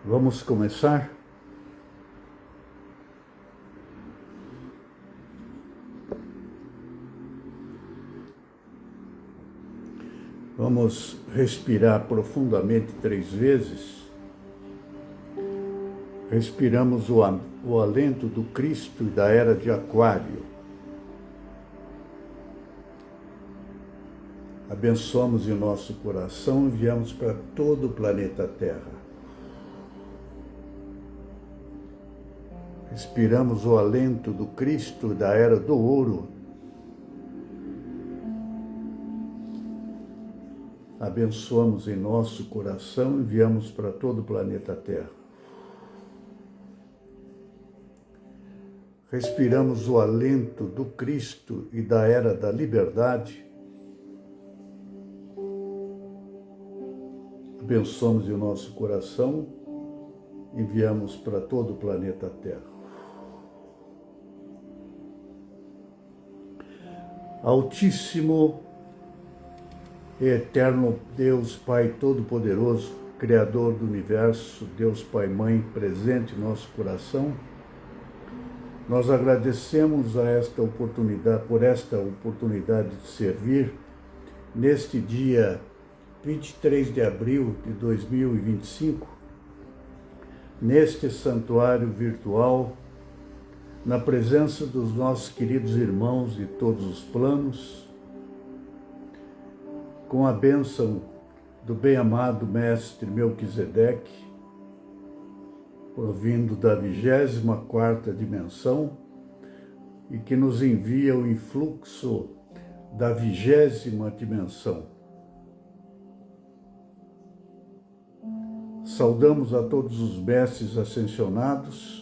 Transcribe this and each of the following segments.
Vamos começar? Vamos respirar profundamente 3 vezes. Respiramos o alento do Cristo e da era de Aquário. Abençoamos em nosso coração e enviamos para todo o planeta Terra. Respiramos o alento do Cristo e da era do Ouro. Abençoamos em nosso coração e enviamos para todo o planeta Terra. Respiramos o alento do Cristo e da era da liberdade. Abençoamos em nosso coração, enviamos para todo o planeta Terra. Altíssimo e eterno Deus Pai Todo-Poderoso, Criador do Universo, Deus Pai Mãe presente em nosso coração, nós agradecemos por esta oportunidade de servir neste dia 23 de abril de 2025, neste santuário virtual, na presença dos nossos queridos irmãos de todos os planos, com a bênção do bem-amado Mestre Melquisedeque, provindo da 24ª dimensão, e que nos envia o influxo da 20ª dimensão. Saudamos a todos os mestres ascensionados,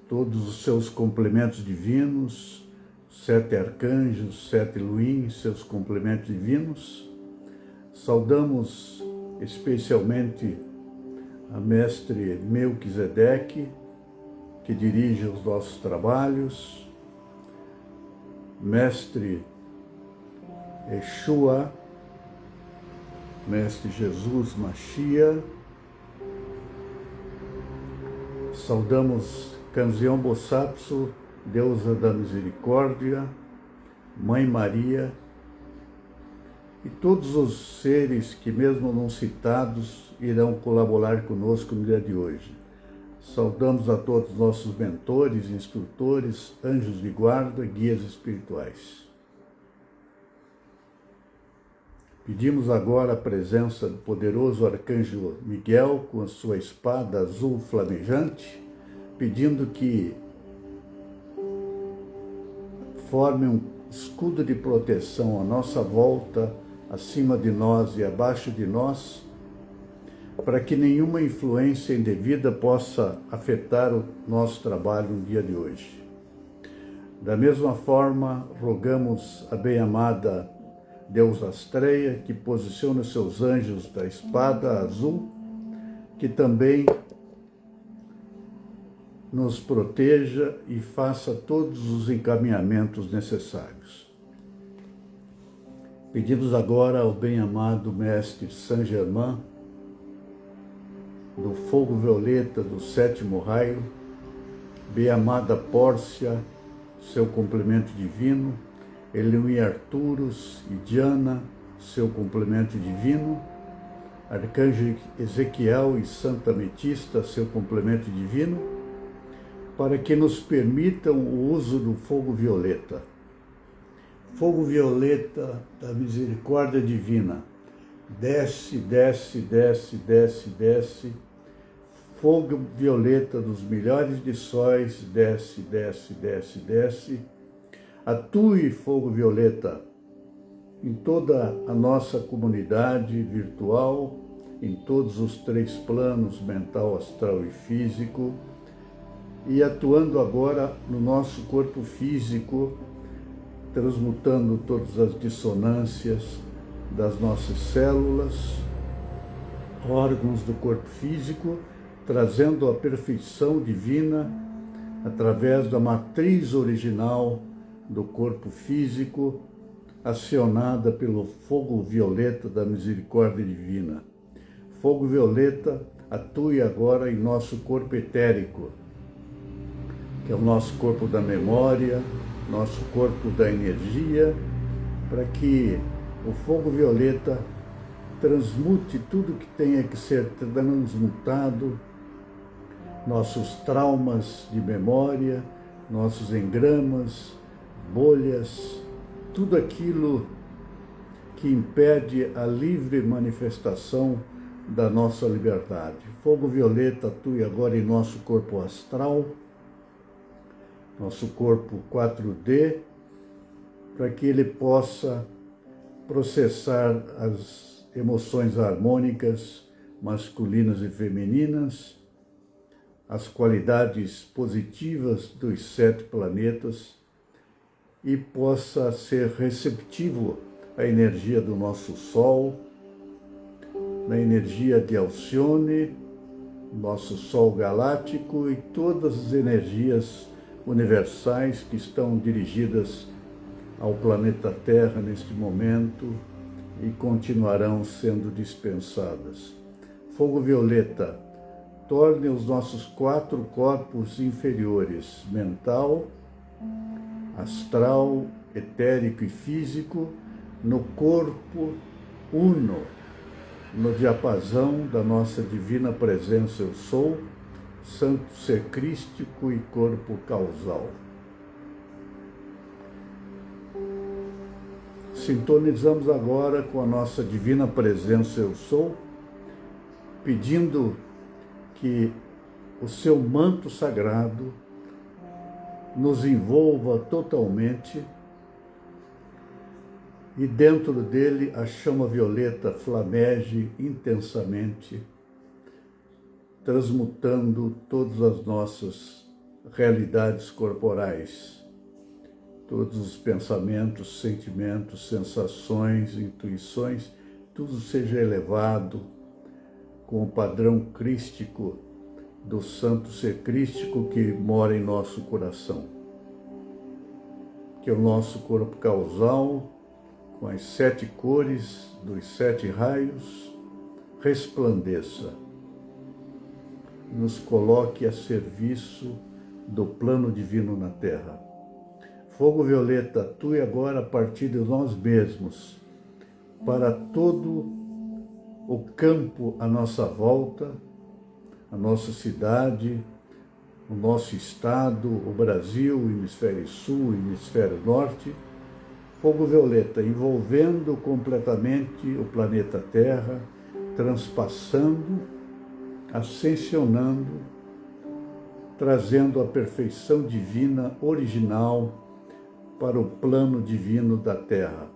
todos os seus complementos divinos, 7 arcanjos, 7 luins, seus complementos divinos. Saudamos especialmente a Mestre Melquisedeque, que dirige os nossos trabalhos, Mestre Exua, Mestre Jesus Machia. Saudamos Kanzeon Bosatsu, Deusa da Misericórdia, Mãe Maria, e todos os seres que, mesmo não citados, irão colaborar conosco no dia de hoje. Saudamos a todos os nossos mentores, instrutores, anjos de guarda, guias espirituais. Pedimos agora a presença do poderoso Arcanjo Miguel com a sua espada azul flamejante, pedindo que forme um escudo de proteção à nossa volta, acima de nós e abaixo de nós, para que nenhuma influência indevida possa afetar o nosso trabalho no dia de hoje. Da mesma forma, rogamos a bem-amada Deusa Astreia, que posiciona os seus anjos da espada azul, que também nos proteja e faça todos os encaminhamentos necessários. Pedimos agora ao bem-amado Mestre Saint Germain, do fogo violeta do 7º raio, bem-amada Pórcia, seu complemento divino, Eliui Arturus e Diana, seu complemento divino, Arcanjo Ezequiel e Santa Ametista, seu complemento divino, para que nos permitam o uso do fogo violeta. Fogo violeta da misericórdia divina, desce, desce, desce, desce, desce. Fogo violeta dos milhares de sóis, desce, desce, desce, desce. Atue, fogo violeta, em toda a nossa comunidade virtual, em todos os 3 planos, mental, astral e físico, e atuando agora no nosso corpo físico, transmutando todas as dissonâncias das nossas células, órgãos do corpo físico, trazendo a perfeição divina através da matriz original do corpo físico, acionada pelo fogo violeta da misericórdia divina. Fogo violeta, atue agora em nosso corpo etérico, que é o nosso corpo da memória, nosso corpo da energia, para que o fogo violeta transmute tudo que tenha que ser transmutado, nossos traumas de memória, nossos engramas, bolhas, tudo aquilo que impede a livre manifestação da nossa liberdade. Fogo violeta atue agora em nosso corpo astral, nosso corpo 4D, para que ele possa processar as emoções harmônicas masculinas e femininas, as qualidades positivas dos 7 planetas e possa ser receptivo à energia do nosso Sol, na energia de Alcione, nosso Sol galáctico e todas as energias universais que estão dirigidas ao planeta Terra neste momento e continuarão sendo dispensadas. Fogo violeta, torne os nossos 4 corpos inferiores, mental, astral, etérico e físico, no corpo uno, no diapasão da nossa divina presença eu sou, santo ser crístico e corpo causal. Sintonizamos agora com a nossa divina presença eu sou, pedindo que o seu manto sagrado nos envolva totalmente e dentro dele a chama violeta flameje intensamente, transmutando todas as nossas realidades corporais, todos os pensamentos, sentimentos, sensações, intuições, tudo seja elevado com o padrão crístico do santo ser crístico que mora em nosso coração. Que o nosso corpo causal, com as 7 cores dos 7 raios, resplandeça, nos coloque a serviço do plano divino na Terra. Fogo violeta, atue agora a partir de nós mesmos, para todo o campo à nossa volta, a nossa cidade, o nosso estado, o Brasil, o hemisfério sul, o hemisfério norte. Fogo violeta, envolvendo completamente o planeta Terra, transpassando, ascensionando, trazendo a perfeição divina original para o plano divino da Terra,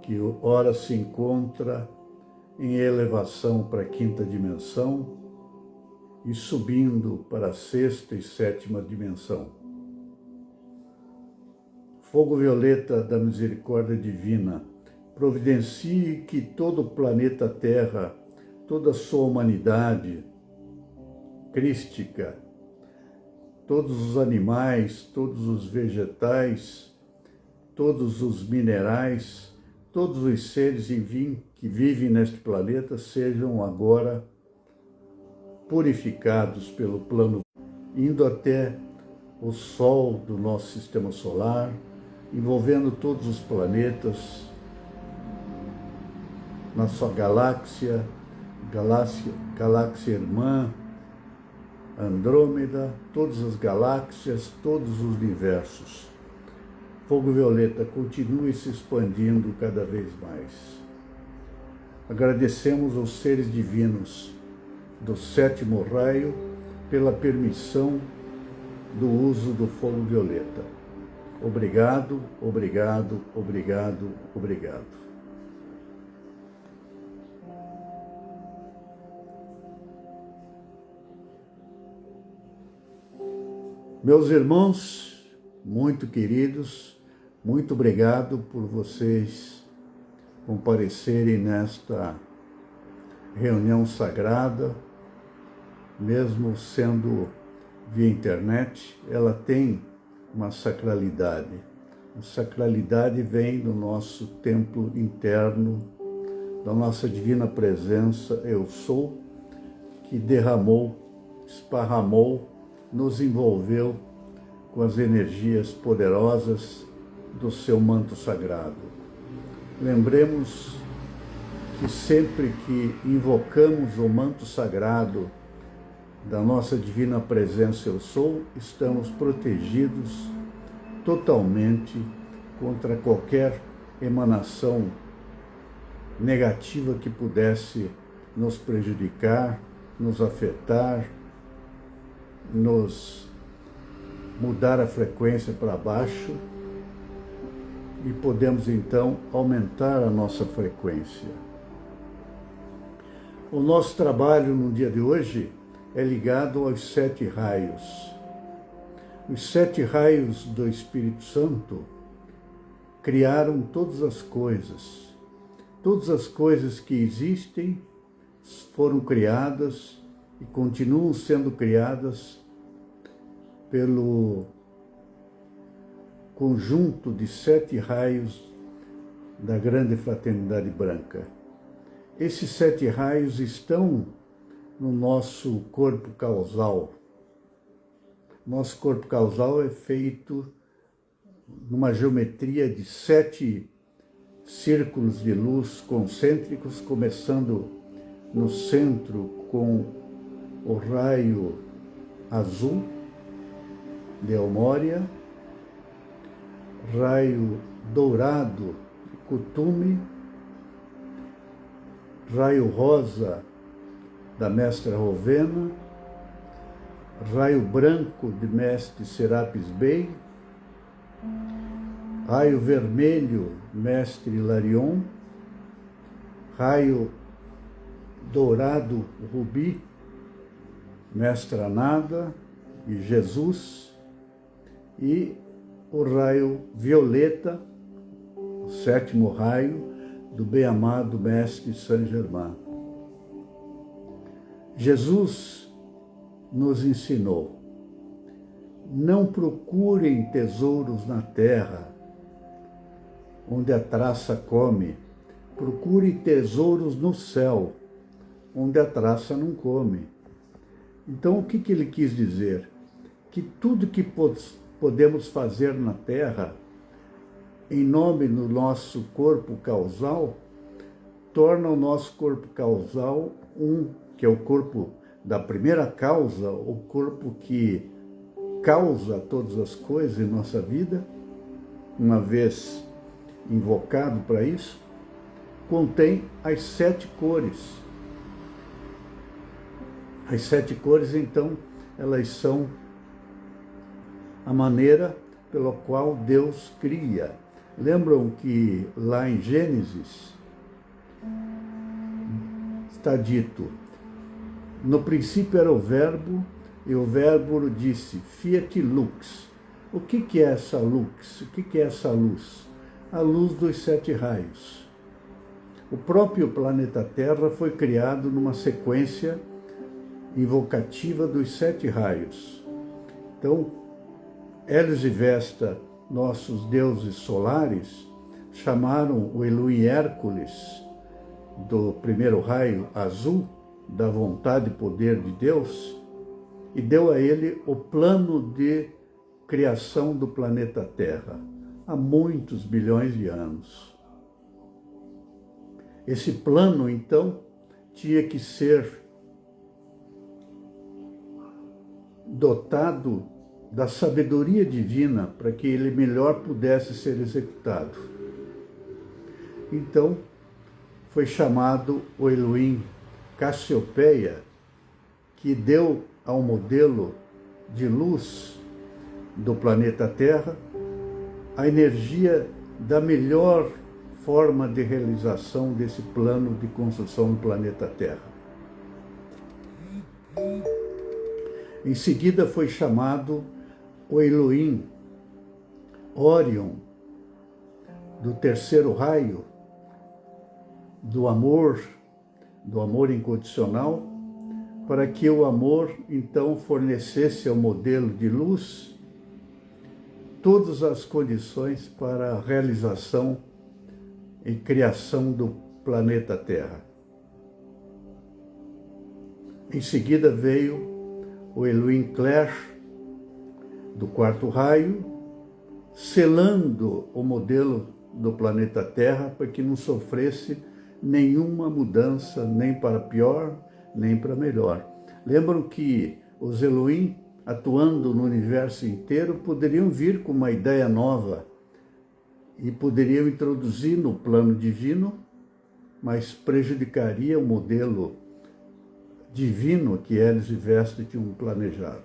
que ora se encontra em elevação para a 5ª dimensão e subindo para a 6ª e 7ª dimensão. Fogo violeta da misericórdia divina, providencie que todo o planeta Terra, toda a sua humanidade crística, todos os animais, todos os vegetais, todos os minerais, todos os seres que vivem neste planeta sejam agora purificados pelo plano, indo até o Sol do nosso sistema solar, envolvendo todos os planetas na sua galáxia irmã, Andrômeda, todas as galáxias, todos os universos. Fogo violeta, continue se expandindo cada vez mais. Agradecemos aos seres divinos do 7º raio pela permissão do uso do fogo violeta. Obrigado, obrigado, obrigado, obrigado. Meus irmãos, muito queridos, muito obrigado por vocês comparecerem nesta reunião sagrada, mesmo sendo via internet, ela tem uma sacralidade. A sacralidade vem do nosso templo interno, da nossa divina presença, eu sou, que derramou, esparramou, nos envolveu com as energias poderosas do seu manto sagrado. Lembremos que sempre que invocamos o manto sagrado da nossa divina presença eu sou, estamos protegidos totalmente contra qualquer emanação negativa que pudesse nos prejudicar, nos afetar, nos mudar a frequência para baixo, e podemos então aumentar a nossa frequência. O nosso trabalho no dia de hoje é ligado aos 7 raios. Os 7 raios do Espírito Santo criaram todas as coisas. Todas as coisas que existem foram criadas e continuam sendo criadas pelo conjunto de 7 raios da grande fraternidade branca. Esses 7 raios estão no nosso corpo causal. Nosso corpo causal é feito numa geometria de 7 círculos de luz concêntricos, começando no centro com o raio azul de Elmória, raio dourado de Kuthumi, raio rosa da Mestra Rowena, raio branco de Mestre Serapis Bey, raio vermelho, Mestre Hilarion, raio dourado, rubi, Mestra Nada e Jesus, e o raio violeta, o 7º raio do bem-amado Mestre Saint Germain. Jesus nos ensinou: não procurem tesouros na terra, onde a traça come. Procure tesouros no céu, onde a traça não come. Então, o que ele quis dizer? Que tudo que podemos fazer na terra, em nome do nosso corpo causal, torna o nosso corpo causal que é o corpo da primeira causa, o corpo que causa todas as coisas em nossa vida, uma vez invocado para isso, contém as 7 cores. As 7 cores, então, elas são a maneira pela qual Deus cria. Lembram que lá em Gênesis está dito: no princípio era o verbo, e o verbo disse, fiat lux. O que é essa lux? O que é essa luz? A luz dos 7 raios. O próprio planeta Terra foi criado numa sequência invocativa dos 7 raios. Então, Hélios e Vesta, nossos deuses solares, chamaram o Elohim Hércules, do primeiro raio azul, da vontade e poder de Deus, e deu a ele o plano de criação do planeta Terra, há muitos bilhões de anos. Esse plano, então, tinha que ser dotado da sabedoria divina para que ele melhor pudesse ser executado. Então, foi chamado o Elohim Cassiopeia, que deu ao modelo de luz do planeta Terra a energia da melhor forma de realização desse plano de construção do planeta Terra. Em seguida foi chamado o Elohim Orion, do 3º raio, do amor incondicional, para que o amor então fornecesse ao modelo de luz todas as condições para a realização e criação do planeta Terra. Em seguida veio o Elohim Clash, do quarto raio, selando o modelo do planeta Terra para que não sofresse nenhuma mudança, nem para pior, nem para melhor. Lembram que os Elohim, atuando no universo inteiro, poderiam vir com uma ideia nova e poderiam introduzir no plano divino, mas prejudicaria o modelo divino que eles e Vesta tinham planejado.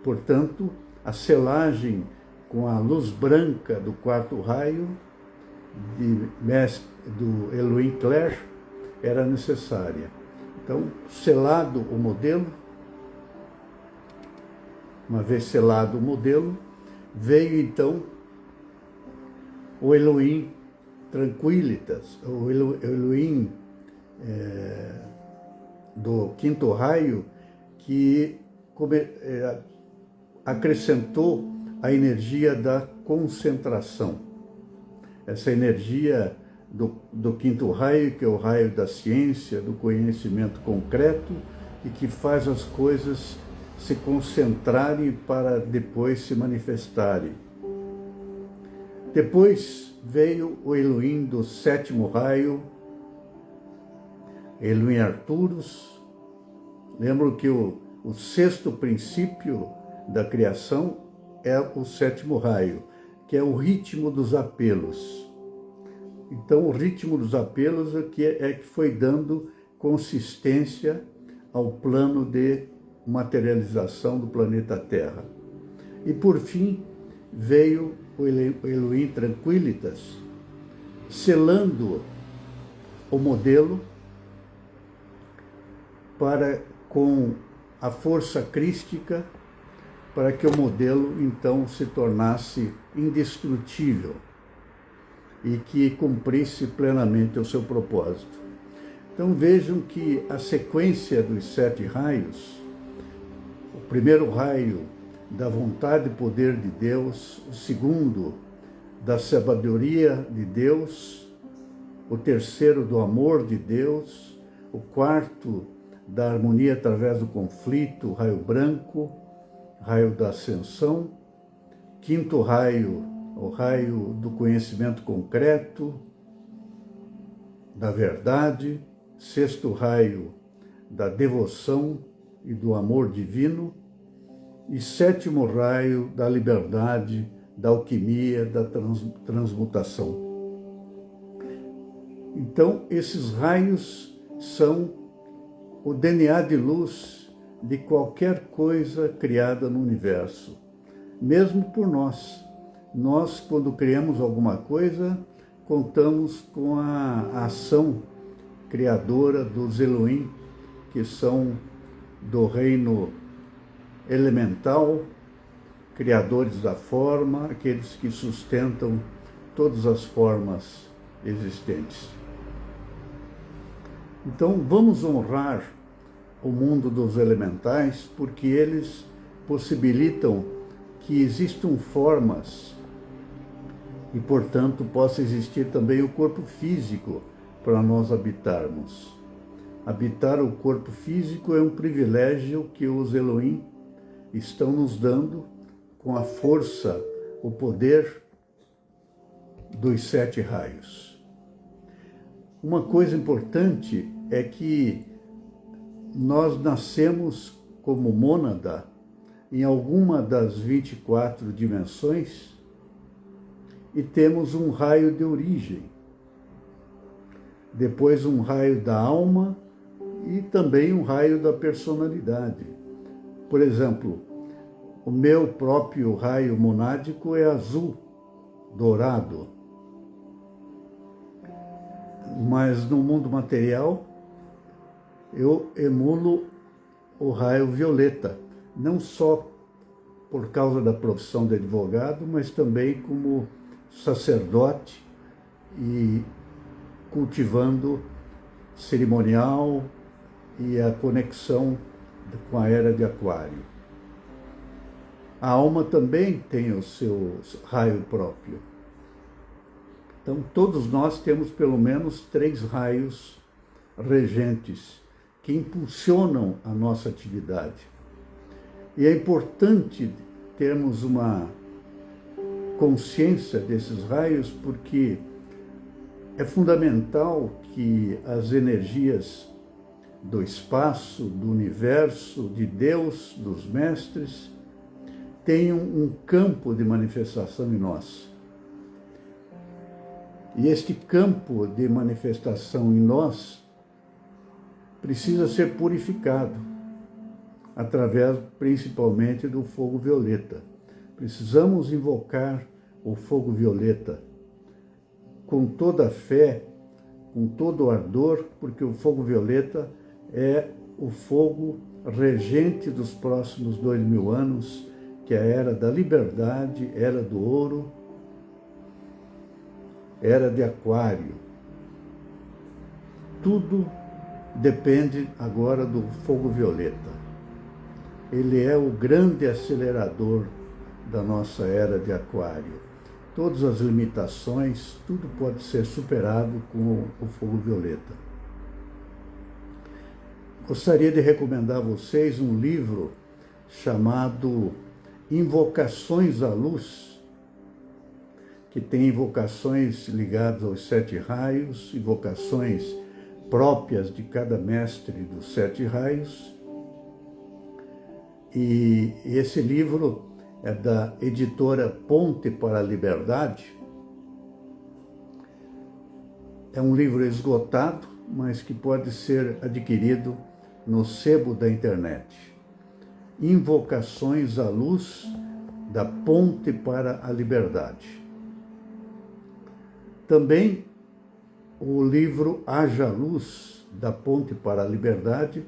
Portanto, a selagem com a luz branca do quarto raio do Elohim Clash era necessária. Então, selado o modelo, uma vez selado o modelo, veio então o Elohim Tranquilitas, o Elohim do quinto raio, que acrescentou a energia da concentração. Essa energia do quinto raio, que é o raio da ciência, do conhecimento concreto, e que faz as coisas se concentrarem para depois se manifestarem. Depois veio o Elohim do sétimo raio, Elohim Arturus. Lembro que o sexto princípio da criação é o sétimo raio, que é o ritmo dos apelos. Então, o ritmo dos apelos é que foi dando consistência ao plano de materialização do planeta Terra. E, por fim, veio o Elohim Tranquilitas, selando o modelo com a força crística, para que o modelo, então, se tornasse indestrutível e que cumprisse plenamente o seu propósito. Então, vejam que a sequência dos 7 raios, o primeiro raio da vontade e poder de Deus, o segundo da sabedoria de Deus, o terceiro do amor de Deus, o quarto da harmonia através do conflito, raio branco, raio da ascensão, quinto raio, o raio do conhecimento concreto, da verdade, sexto raio da devoção e do amor divino, e sétimo raio da liberdade, da alquimia, da transmutação. Então, esses raios são o DNA de luz de qualquer coisa criada no universo, mesmo por nós. Nós, quando criamos alguma coisa, contamos com a ação criadora dos Elohim, que são do reino elemental, criadores da forma, aqueles que sustentam todas as formas existentes. Então, vamos honrar o mundo dos elementais, porque eles possibilitam que existam formas e, portanto, possa existir também o corpo físico para nós habitarmos. Habitar o corpo físico é um privilégio que os Elohim estão nos dando com a força, o poder dos 7 raios. Uma coisa importante é que nós nascemos como mônada em alguma das 24 dimensões e temos um raio de origem, depois um raio da alma e também um raio da personalidade. Por exemplo, o meu próprio raio monádico é azul, dourado. Mas no mundo material, eu emulo o raio violeta, não só por causa da profissão de advogado, mas também como sacerdote e cultivando cerimonial e a conexão com a era de Aquário. A alma também tem o seu raio próprio. Então, todos nós temos pelo menos 3 raios regentes que impulsionam a nossa atividade. E é importante termos uma consciência desses raios, porque é fundamental que as energias do espaço, do universo, de Deus, dos mestres, tenham um campo de manifestação em nós. E este campo de manifestação em nós precisa ser purificado, através principalmente do fogo violeta. Precisamos invocar o fogo violeta com toda a fé, com todo o ardor, porque o fogo violeta é o fogo regente dos próximos 2000 anos, que é a era da liberdade, era do ouro, era de aquário. Tudo depende agora do fogo violeta. Ele é o grande acelerador da nossa era de aquário. Todas as limitações, tudo pode ser superado com o fogo violeta. Gostaria de recomendar a vocês um livro chamado Invocações à Luz, que tem invocações ligadas aos 7 raios, invocações próprias de cada mestre dos 7 raios. E esse livro é da editora Ponte para a Liberdade. É um livro esgotado, mas que pode ser adquirido no sebo da internet. Invocações à Luz, da Ponte para a Liberdade. Também o livro Haja Luz, da Ponte para a Liberdade,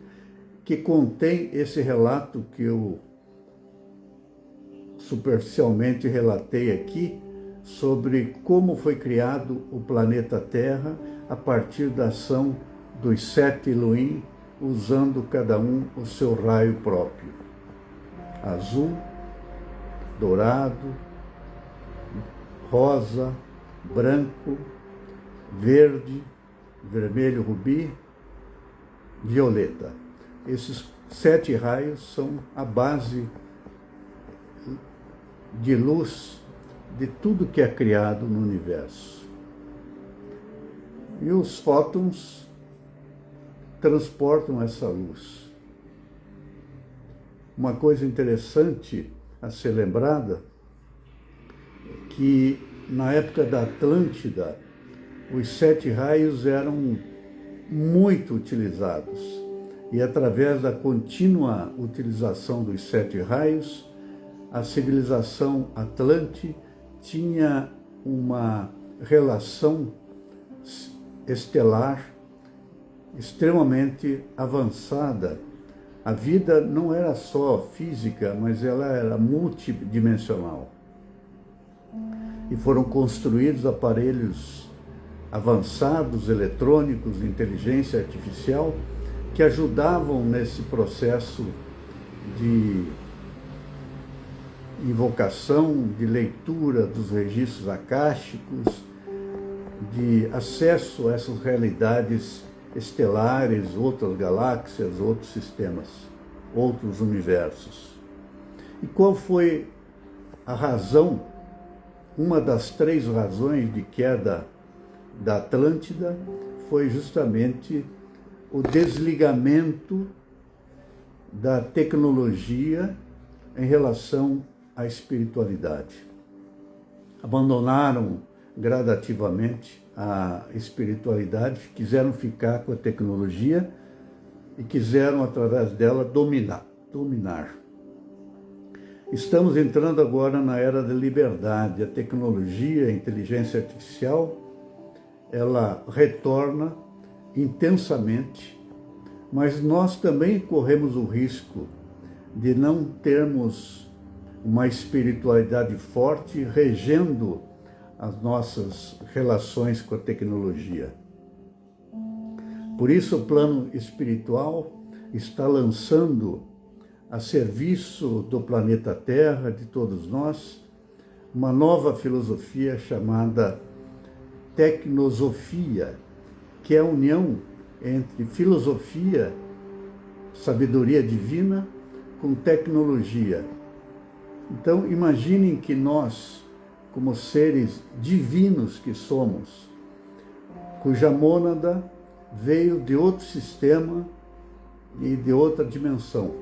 que contém esse relato que eu superficialmente relatei aqui, sobre como foi criado o planeta Terra a partir da ação dos 7 Elohim, usando cada um o seu raio próprio. Azul, dourado, rosa, branco, verde, vermelho rubi, violeta. Esses 7 raios são a base de luz de tudo que é criado no universo. E os fótons transportam essa luz. Uma coisa interessante a ser lembrada é que na época da Atlântida, os 7 raios eram muito utilizados. E através da contínua utilização dos 7 raios, a civilização Atlante tinha uma relação estelar extremamente avançada. A vida não era só física, mas ela era multidimensional. E foram construídos aparelhos avançados, eletrônicos, de inteligência artificial, que ajudavam nesse processo de invocação, de leitura dos registros akáshicos, de acesso a essas realidades estelares, outras galáxias, outros sistemas, outros universos. E qual foi a razão, uma das 3 razões de queda da Atlântida? Foi justamente o desligamento da tecnologia em relação à espiritualidade. Abandonaram gradativamente a espiritualidade, quiseram ficar com a tecnologia e quiseram, através dela, dominar. Estamos entrando agora na era da liberdade. A tecnologia, a inteligência artificial, ela retorna intensamente, mas nós também corremos o risco de não termos uma espiritualidade forte regendo as nossas relações com a tecnologia. Por isso, o plano espiritual está lançando a serviço do planeta Terra, de todos nós, uma nova filosofia chamada Tecnosofia, que é a união entre filosofia, sabedoria divina, com tecnologia. Então, imaginem que nós, como seres divinos que somos, cuja mônada veio de outro sistema e de outra dimensão.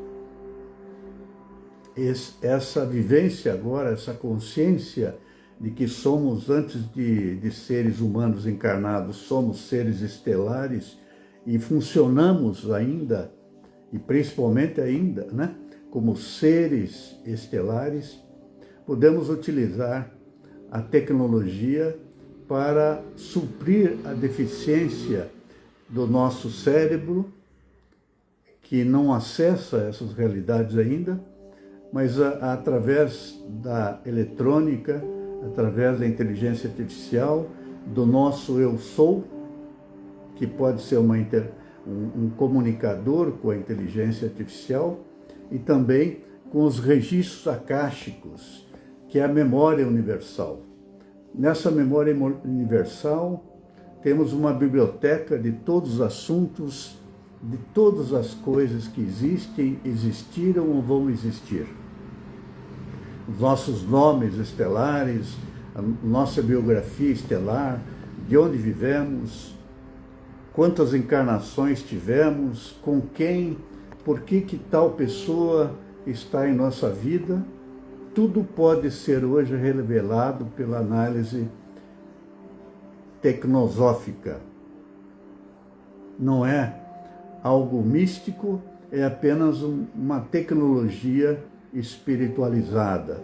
Essa vivência agora, essa consciência de que somos, antes de seres humanos encarnados, somos seres estelares e funcionamos ainda, e principalmente ainda, né, como seres estelares, podemos utilizar a tecnologia para suprir a deficiência do nosso cérebro, que não acessa essas realidades ainda, mas através da eletrônica, através da inteligência artificial, do nosso eu sou, que pode ser um comunicador com a inteligência artificial, e também com os registros akáshicos, que é a memória universal. Nessa memória universal, temos uma biblioteca de todos os assuntos, de todas as coisas que existem, existiram ou vão existir. Os nossos nomes estelares, a nossa biografia estelar, de onde vivemos, quantas encarnações tivemos, com quem, por que tal pessoa está em nossa vida. Tudo pode ser hoje revelado pela análise tecnosófica. Não é algo místico, é apenas uma tecnologia espiritualizada.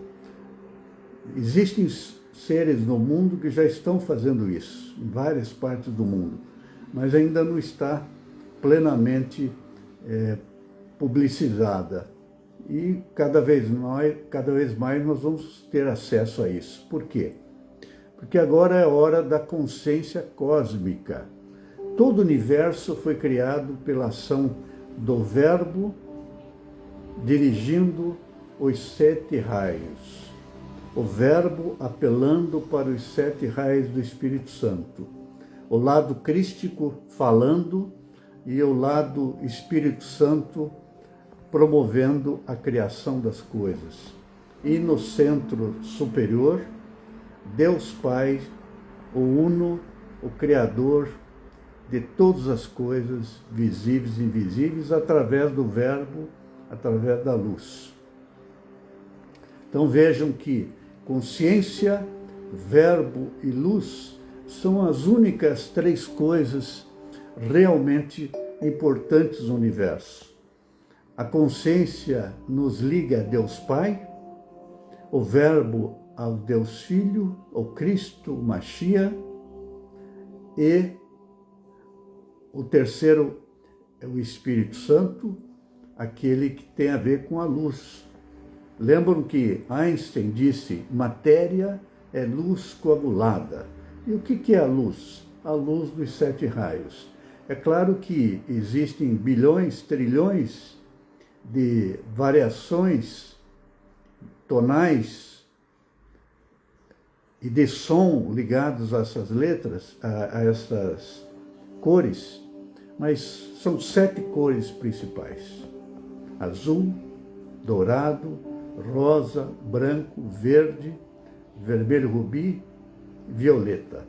Existem seres no mundo que já estão fazendo isso, em várias partes do mundo, mas ainda não está plenamente publicizada. E cada vez mais nós vamos ter acesso a isso. Por quê? Porque agora é a hora da consciência cósmica. Todo o universo foi criado pela ação do Verbo dirigindo os 7 raios. O Verbo apelando para os 7 raios do Espírito Santo. O lado crístico falando e o lado Espírito Santo promovendo a criação das coisas. E no centro superior, Deus Pai, o Uno, o Criador de todas as coisas, visíveis e invisíveis, através do Verbo, através da luz. Então vejam que consciência, verbo e luz são as únicas 3 coisas realmente importantes no universo. A consciência nos liga a Deus Pai, o Verbo ao Deus Filho, ao Cristo, o Mashiach, e o terceiro é o Espírito Santo, aquele que tem a ver com a luz. Lembram que Einstein disse, matéria é luz coagulada. E o que é a luz? A luz dos 7 raios. É claro que existem bilhões, trilhões de variações tonais e de som ligados a essas letras, a essas cores, mas são 7 cores principais: azul, dourado, rosa, branco, verde, vermelho rubi, violeta.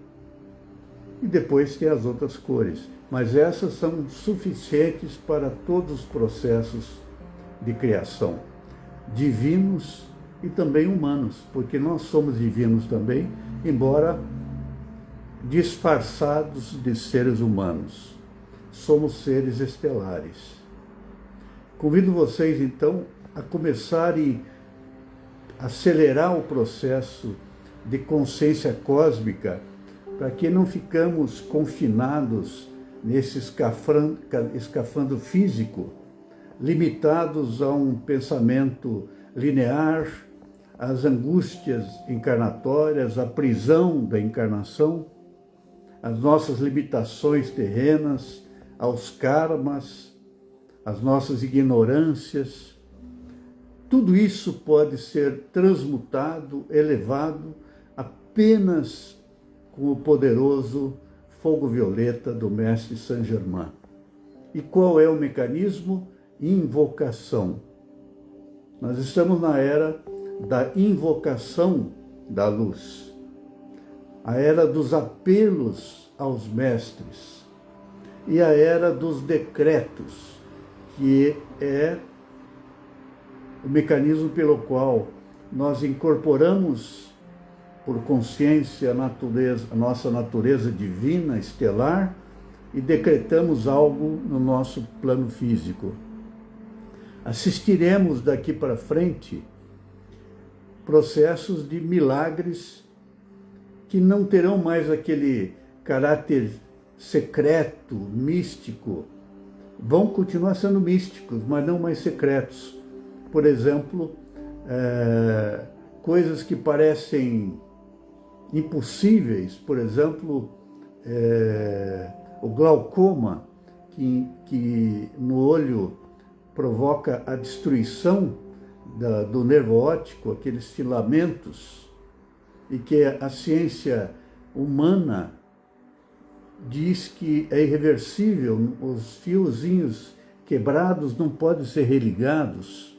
E depois tem as outras cores, mas essas são suficientes para todos os processos de criação, divinos e também humanos, porque nós somos divinos também, embora disfarçados de seres humanos. Somos seres estelares. Convido vocês, então, a começarem a acelerar o processo de consciência cósmica, para que não ficamos confinados nesse escafandro físico, limitados a um pensamento linear, às angústias encarnatórias, à prisão da encarnação, às nossas limitações terrenas, aos karmas, às nossas ignorâncias, tudo isso pode ser transmutado, elevado, apenas com o poderoso fogo violeta do Mestre Saint-Germain. E qual é o mecanismo? Invocação. Nós estamos na era da invocação da luz, a era dos apelos aos mestres e a era dos decretos, que é o mecanismo pelo qual nós incorporamos por consciência a nossa natureza divina, estelar, e decretamos algo no nosso plano físico. Assistiremos daqui para frente processos de milagres que não terão mais aquele caráter secreto, místico. Vão continuar sendo místicos, mas não mais secretos. Por exemplo, coisas que parecem impossíveis, por exemplo, o glaucoma, que no olho provoca a destruição do nervo óptico, aqueles filamentos, e que a ciência humana diz que é irreversível, os fiozinhos quebrados não podem ser religados,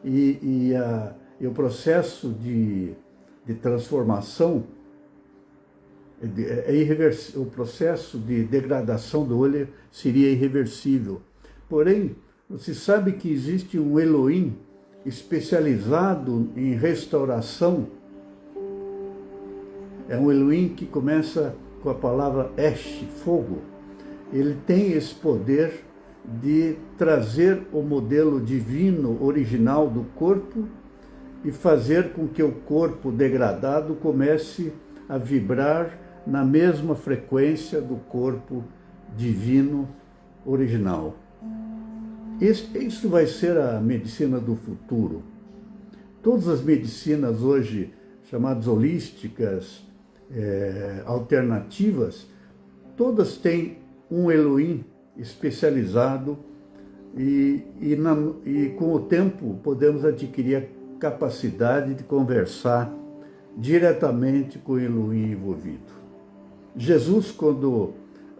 e o processo de transformação, o processo de degradação do olho seria irreversível. Porém, você sabe que existe um Elohim especializado em restauração. É um Elohim que começa com a palavra Esh, fogo. Ele tem esse poder de trazer o modelo divino original do corpo e fazer com que o corpo degradado comece a vibrar na mesma frequência do corpo divino original. Isso vai ser a medicina do futuro. Todas as medicinas hoje, chamadas holísticas, alternativas, todas têm um Elohim especializado e com o tempo podemos adquirir a capacidade de conversar diretamente com o Elohim envolvido. Jesus, quando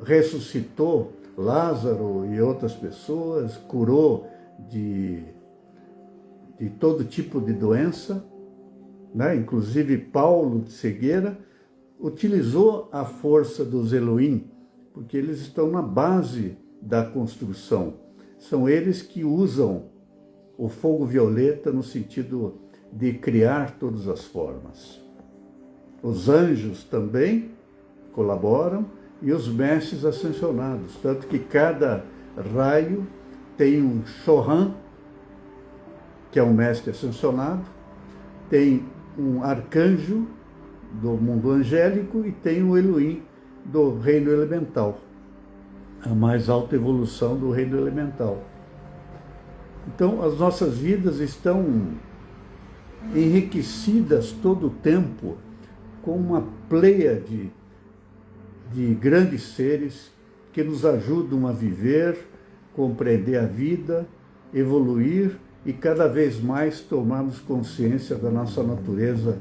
ressuscitou Lázaro e outras pessoas, curou de todo tipo de doença, né? Inclusive Paulo de cegueira, utilizou a força dos Elohim, porque eles estão na base da construção. São eles que usam o fogo violeta no sentido de criar todas as formas. Os anjos também colaboram e os mestres ascensionados, tanto que cada raio tem um Shohan, que é um mestre ascensionado, tem um arcanjo do mundo angélico e tem o Elohim do reino elemental, a mais alta evolução do reino elemental. Então, as nossas vidas estão enriquecidas todo o tempo com uma pleiade de grandes seres que nos ajudam a viver, compreender a vida, evoluir e cada vez mais tomarmos consciência da nossa natureza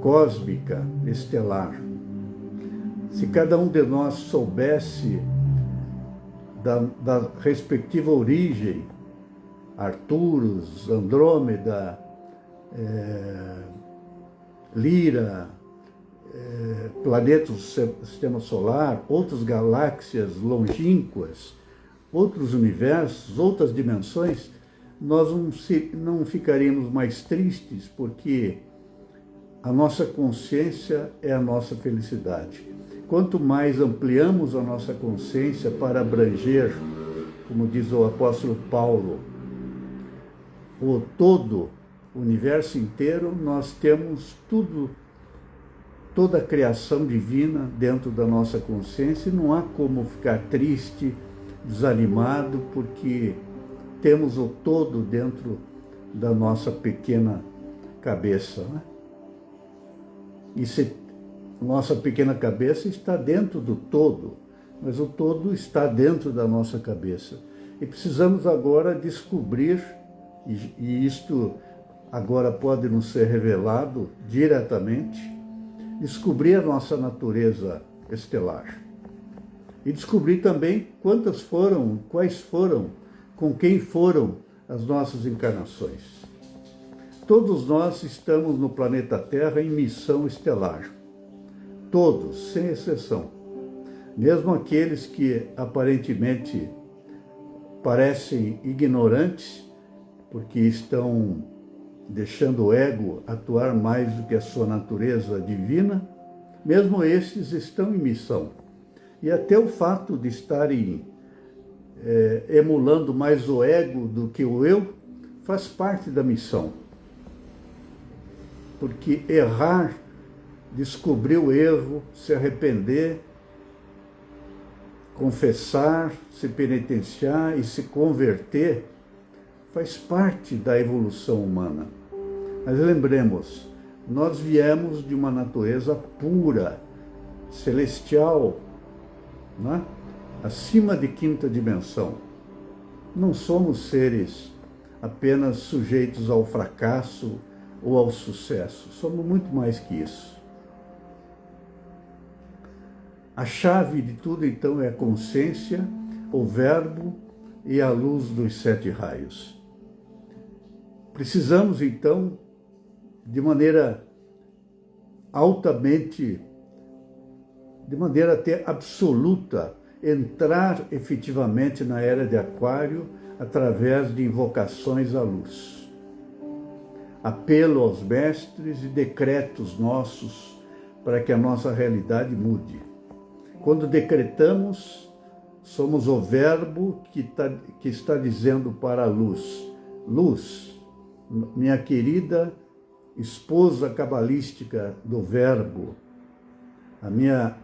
cósmica, estelar. Se cada um de nós soubesse da respectiva origem, Arcturus, Andrômeda, Lira, planetas do sistema solar, outras galáxias longínquas, outros universos, outras dimensões, nós não ficaríamos mais tristes, porque a nossa consciência é a nossa felicidade. Quanto mais ampliamos a nossa consciência para abranger, como diz o apóstolo Paulo, o todo, o universo inteiro, nós temos toda a criação divina dentro da nossa consciência, e não há como ficar triste, desanimado, porque temos o todo dentro da nossa pequena cabeça, né? Nossa pequena cabeça está dentro do todo, mas o todo está dentro da nossa cabeça. E precisamos agora descobrir e isto agora pode nos ser revelado diretamente, descobrir a nossa natureza estelar. E descobrir também quais foram, com quem foram as nossas encarnações. Todos nós estamos no planeta Terra em missão estelar. Todos, sem exceção. Mesmo aqueles que aparentemente parecem ignorantes, porque estão deixando o ego atuar mais do que a sua natureza divina, mesmo esses estão em missão. E até o fato de estarem emulando mais o ego do que o eu, faz parte da missão. Porque errar, descobrir o erro, se arrepender, confessar, se penitenciar e se converter, faz parte da evolução humana. Mas lembremos, nós viemos de uma natureza pura, celestial, né? Acima de quinta dimensão. Não somos seres apenas sujeitos ao fracasso ou ao sucesso. Somos muito mais que isso. A chave de tudo, então, é a consciência, o verbo e a luz dos 7 raios. Precisamos, então, de maneira até absoluta, entrar efetivamente na era de Aquário através de invocações à luz. Apelo aos mestres e decretos nossos para que a nossa realidade mude. Quando decretamos, somos o verbo que está dizendo para a luz: luz, minha querida esposa cabalística do verbo, a minha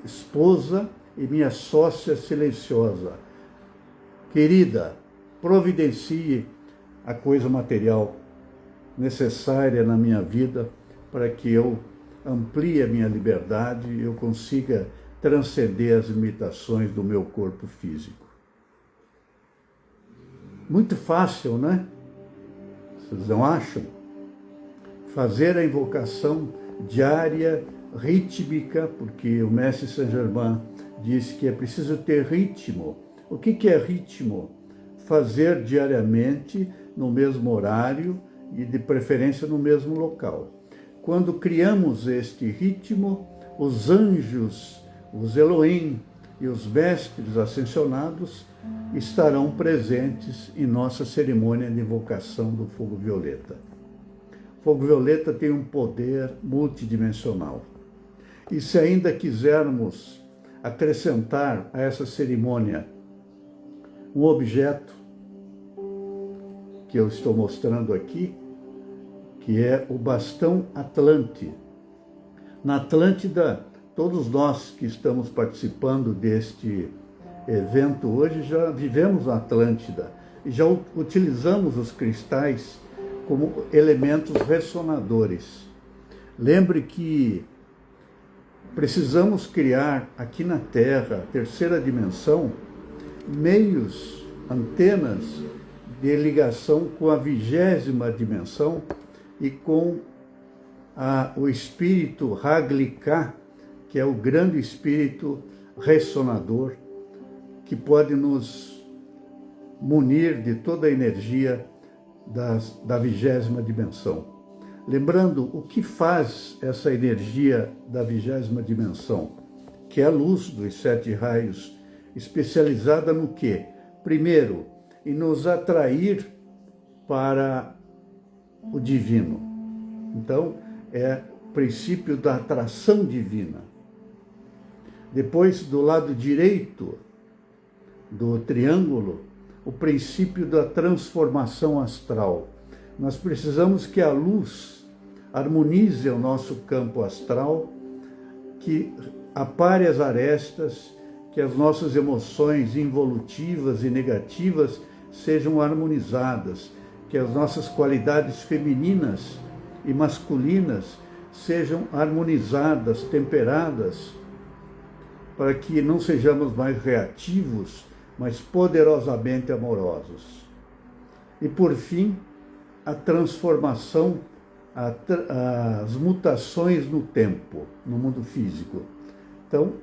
esposa e minha sócia silenciosa. Querida, providencie a coisa material necessária na minha vida para que eu amplie a minha liberdade e eu consiga transcender as limitações do meu corpo físico. Muito fácil, né? Vocês não acham? Fazer a invocação diária, rítmica, porque o mestre Saint-Germain diz que é preciso ter ritmo. O que é ritmo? Fazer diariamente, no mesmo horário e de preferência no mesmo local. Quando criamos este ritmo, os anjos, os Elohim e os mestres ascensionados estarão presentes em nossa cerimônia de invocação do fogo violeta. O fogo violeta tem um poder multidimensional. E se ainda quisermos acrescentar a essa cerimônia um objeto que eu estou mostrando aqui, que é o bastão Atlante. Na Atlântida, todos nós que estamos participando deste evento hoje já vivemos na Atlântida e já utilizamos os cristais como elementos ressonadores. Lembre que precisamos criar aqui na Terra, terceira dimensão, meios, antenas de ligação com a 20ª dimensão e com o espírito Haglika, que é o grande espírito ressonador, que pode nos munir de toda a energia da 20ª dimensão. Lembrando, o que faz essa energia da 20ª dimensão? Que é a luz dos 7 raios, especializada no quê? Primeiro, em nos atrair para o divino. Então, é o princípio da atração divina. Depois, do lado direito do triângulo, o princípio da transformação astral. Nós precisamos que a luz harmonize o nosso campo astral, que apare as arestas, que as nossas emoções involutivas e negativas sejam harmonizadas, que as nossas qualidades femininas e masculinas sejam harmonizadas, temperadas, para que não sejamos mais reativos, mas poderosamente amorosos. E, por fim, a transformação, as mutações no tempo, no mundo físico. Então,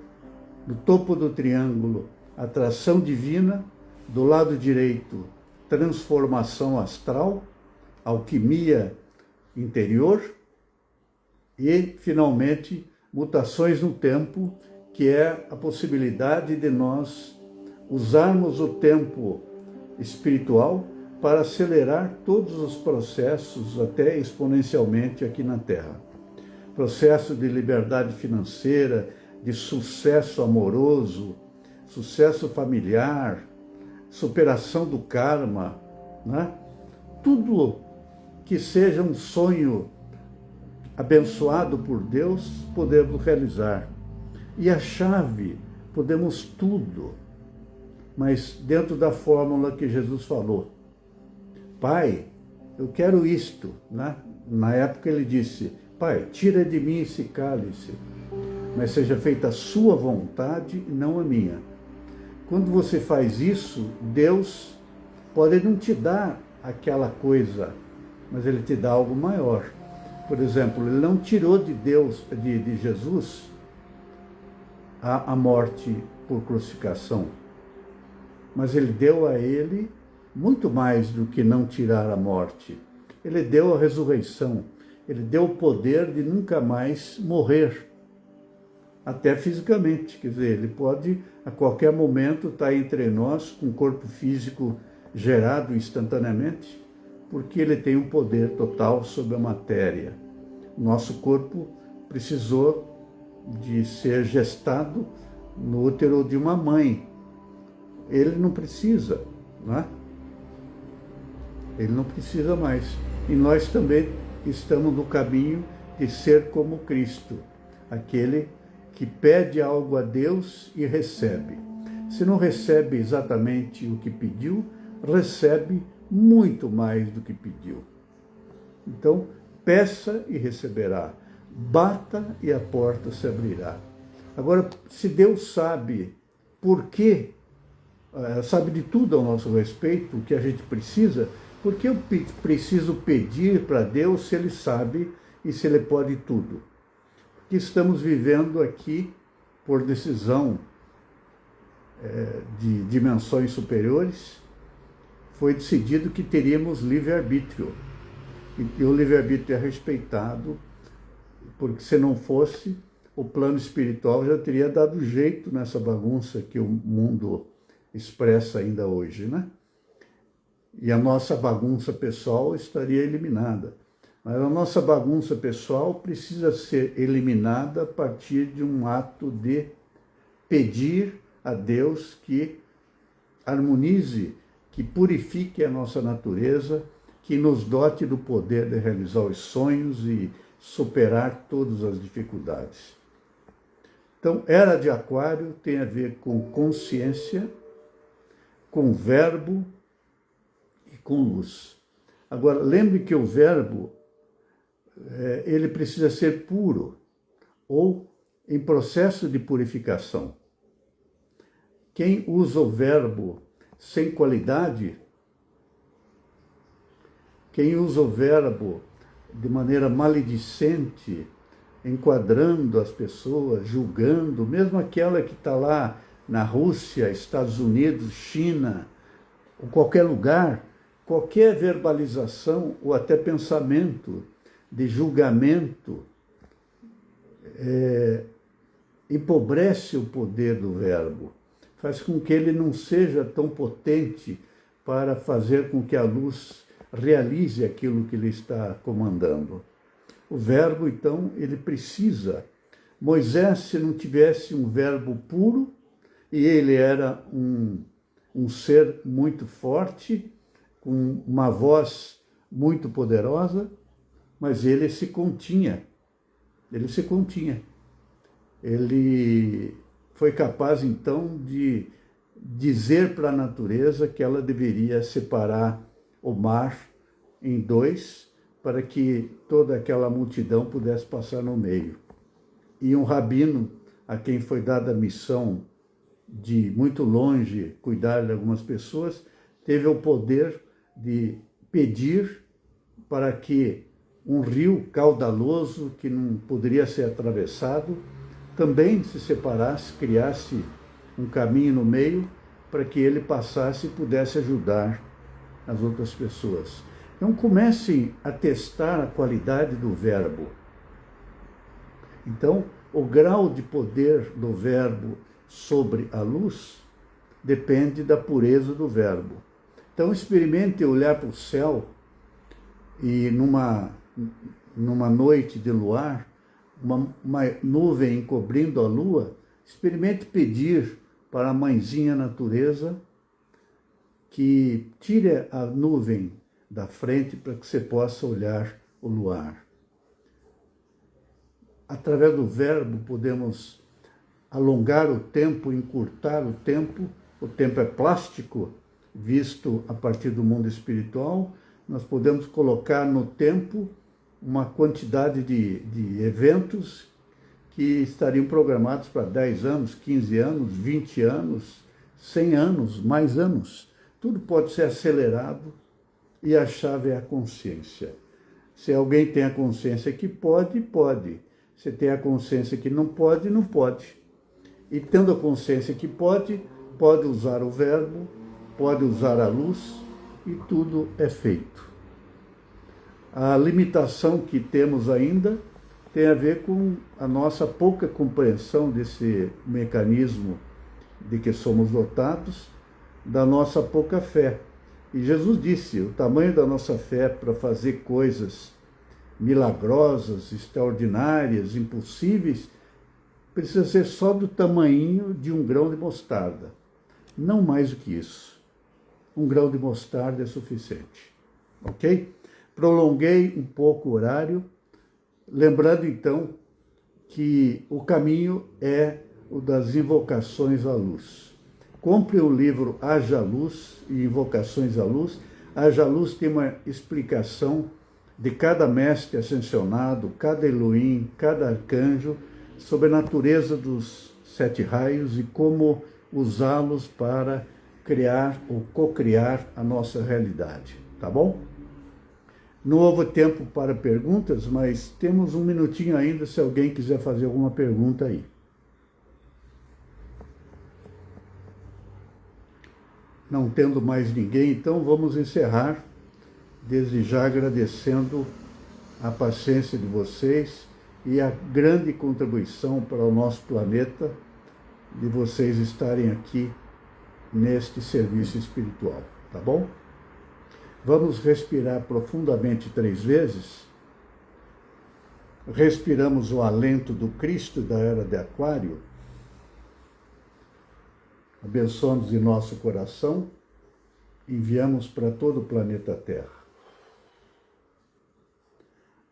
no topo do triângulo, atração divina, do lado direito, transformação astral, alquimia interior e, finalmente, mutações no tempo, que é a possibilidade de nós usarmos o tempo espiritual para acelerar todos os processos, até exponencialmente aqui na Terra. Processo de liberdade financeira, de sucesso amoroso, sucesso familiar, superação do karma, né? Tudo que seja um sonho abençoado por Deus, podemos realizar. E a chave, podemos tudo, mas dentro da fórmula que Jesus falou. Pai, eu quero isto, né? Na época ele disse, Pai, tira de mim esse cálice, mas seja feita a sua vontade e não a minha. Quando você faz isso, Deus pode não te dar aquela coisa, mas ele te dá algo maior. Por exemplo, ele não tirou de Deus, de Jesus, a morte por crucificação, mas ele deu a ele muito mais do que não tirar a morte. Ele deu a ressurreição, ele deu o poder de nunca mais morrer, até fisicamente. Quer dizer, ele pode a qualquer momento estar entre nós com um corpo físico gerado instantaneamente, porque ele tem um poder total sobre a matéria. Nosso corpo precisou de ser gestado no útero de uma mãe. Ele não precisa, não é? Ele não precisa mais. E nós também estamos no caminho de ser como Cristo, aquele que pede algo a Deus e recebe. Se não recebe exatamente o que pediu, recebe muito mais do que pediu. Então, peça e receberá. Bata e a porta se abrirá. Agora, se Deus sabe por quê, sabe de tudo ao nosso respeito, o que a gente precisa, por que eu preciso pedir para Deus se Ele sabe e se Ele pode tudo? Porque estamos vivendo aqui, por decisão de dimensões superiores, foi decidido que teríamos livre-arbítrio. E o livre-arbítrio é respeitado, porque se não fosse, o plano espiritual já teria dado jeito nessa bagunça que o mundo expressa ainda hoje, né? E a nossa bagunça pessoal estaria eliminada. Mas a nossa bagunça pessoal precisa ser eliminada a partir de um ato de pedir a Deus que harmonize, que purifique a nossa natureza, que nos dote do poder de realizar os sonhos e superar todas as dificuldades. Então, era de Aquário tem a ver com consciência, com verbo e com luz. Agora, lembre que o verbo, ele precisa ser puro ou em processo de purificação. Quem usa o verbo sem qualidade, quem usa o verbo de maneira maledicente, enquadrando as pessoas, julgando, mesmo aquela que está lá na Rússia, Estados Unidos, China, ou qualquer lugar, qualquer verbalização ou até pensamento de julgamento empobrece o poder do verbo, faz com que ele não seja tão potente para fazer com que a luz realize aquilo que ele está comandando. O verbo, então, ele precisa. Moisés, se não tivesse um verbo puro, e ele era um ser muito forte, com uma voz muito poderosa, mas ele se continha. Ele foi capaz, então, de dizer para a natureza que ela deveria separar o mar em dois, para que toda aquela multidão pudesse passar no meio. E um rabino, a quem foi dada a missão de muito longe cuidar de algumas pessoas, teve o poder de pedir para que um rio caudaloso que não poderia ser atravessado também se separasse, criasse um caminho no meio para que ele passasse e pudesse ajudar as outras pessoas. Então comecem a testar a qualidade do verbo. Então, o grau de poder do verbo sobre a luz depende da pureza do verbo. Então experimente olhar para o céu e numa noite de luar, uma nuvem encobrindo a lua, experimente pedir para a mãezinha natureza que tire a nuvem da frente para que você possa olhar o luar. Através do verbo podemos alongar o tempo, encurtar o tempo é plástico, visto a partir do mundo espiritual, nós podemos colocar no tempo uma quantidade de eventos que estariam programados para 10 anos, 15 anos, 20 anos, 100 anos, mais anos. Tudo pode ser acelerado e a chave é a consciência. Se alguém tem a consciência que pode, pode. Se tem a consciência que não pode, não pode. E tendo a consciência que pode usar o verbo, pode usar a luz e tudo é feito. A limitação que temos ainda tem a ver com a nossa pouca compreensão desse mecanismo de que somos dotados, da nossa pouca fé. E Jesus disse, o tamanho da nossa fé para fazer coisas milagrosas, extraordinárias, impossíveis, precisa ser só do tamanho de um grão de mostarda. Não mais do que isso. Um grão de mostarda é suficiente. Ok? Prolonguei um pouco o horário, lembrando então que o caminho é o das invocações à luz. Compre o livro Haja Luz e Invocações à Luz. Haja Luz tem uma explicação de cada mestre ascensionado, cada Elohim, cada arcanjo, sobre a natureza dos 7 raios e como usá-los para criar ou co-criar a nossa realidade, tá bom? Não houve tempo para perguntas, mas temos um minutinho ainda se alguém quiser fazer alguma pergunta aí. Não tendo mais ninguém, então vamos encerrar, desde já agradecendo a paciência de vocês e a grande contribuição para o nosso planeta de vocês estarem aqui neste serviço espiritual, tá bom? Vamos respirar profundamente 3 vezes. Respiramos o alento do Cristo da era de Aquário. Abençoamos em nosso coração, enviamos para todo o planeta Terra.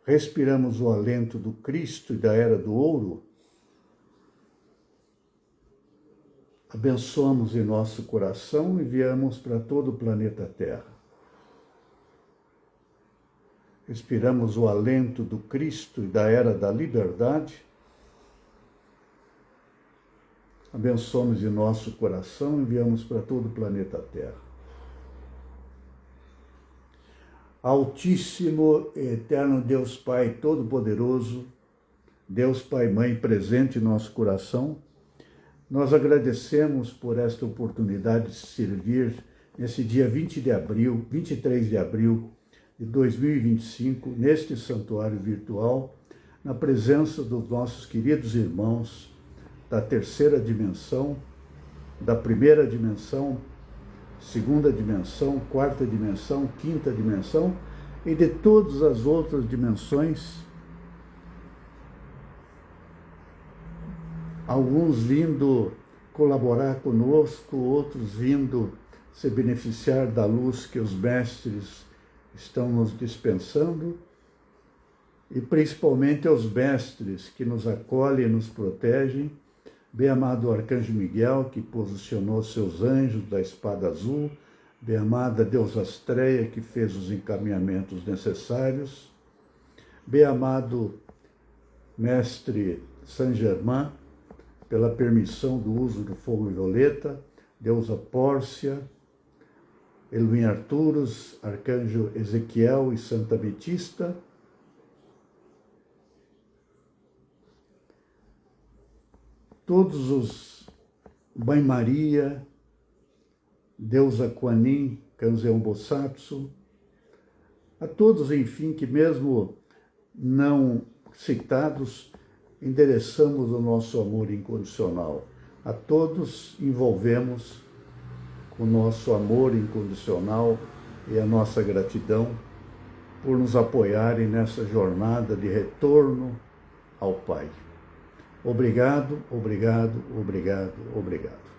Respiramos o alento do Cristo e da era do Ouro. Abençoamos em nosso coração e enviamos para todo o planeta Terra. Respiramos o alento do Cristo e da era da liberdade. Abençoamos em nosso coração e enviamos para todo o planeta Terra. Altíssimo e eterno Deus Pai Todo-Poderoso, Deus Pai Mãe presente em nosso coração, nós agradecemos por esta oportunidade de servir nesse dia 23 de abril de 2025, neste santuário virtual, na presença dos nossos queridos irmãos da 3ª dimensão, da 1ª dimensão, 2ª dimensão, 4ª dimensão, 5ª dimensão e de todas as outras dimensões, alguns vindo colaborar conosco, outros vindo se beneficiar da luz que os mestres estão nos dispensando, e principalmente aos mestres que nos acolhem e nos protegem, bem-amado Arcanjo Miguel, que posicionou seus anjos da espada azul, bem-amada Deusa Astreia, que fez os encaminhamentos necessários, bem-amado Mestre Saint-Germain, pela permissão do uso do fogo violeta, Deusa Pórcia, Elohim Arturus, Arcanjo Ezequiel e Santa Ametista, todos os Mãe Maria, Deusa Kuan-Yin, Kanzeon Bosatsu, a todos, enfim, que mesmo não citados, endereçamos o nosso amor incondicional. A todos envolvemos com o nosso amor incondicional e a nossa gratidão por nos apoiarem nessa jornada de retorno ao Pai. Obrigado, obrigado, obrigado, obrigado.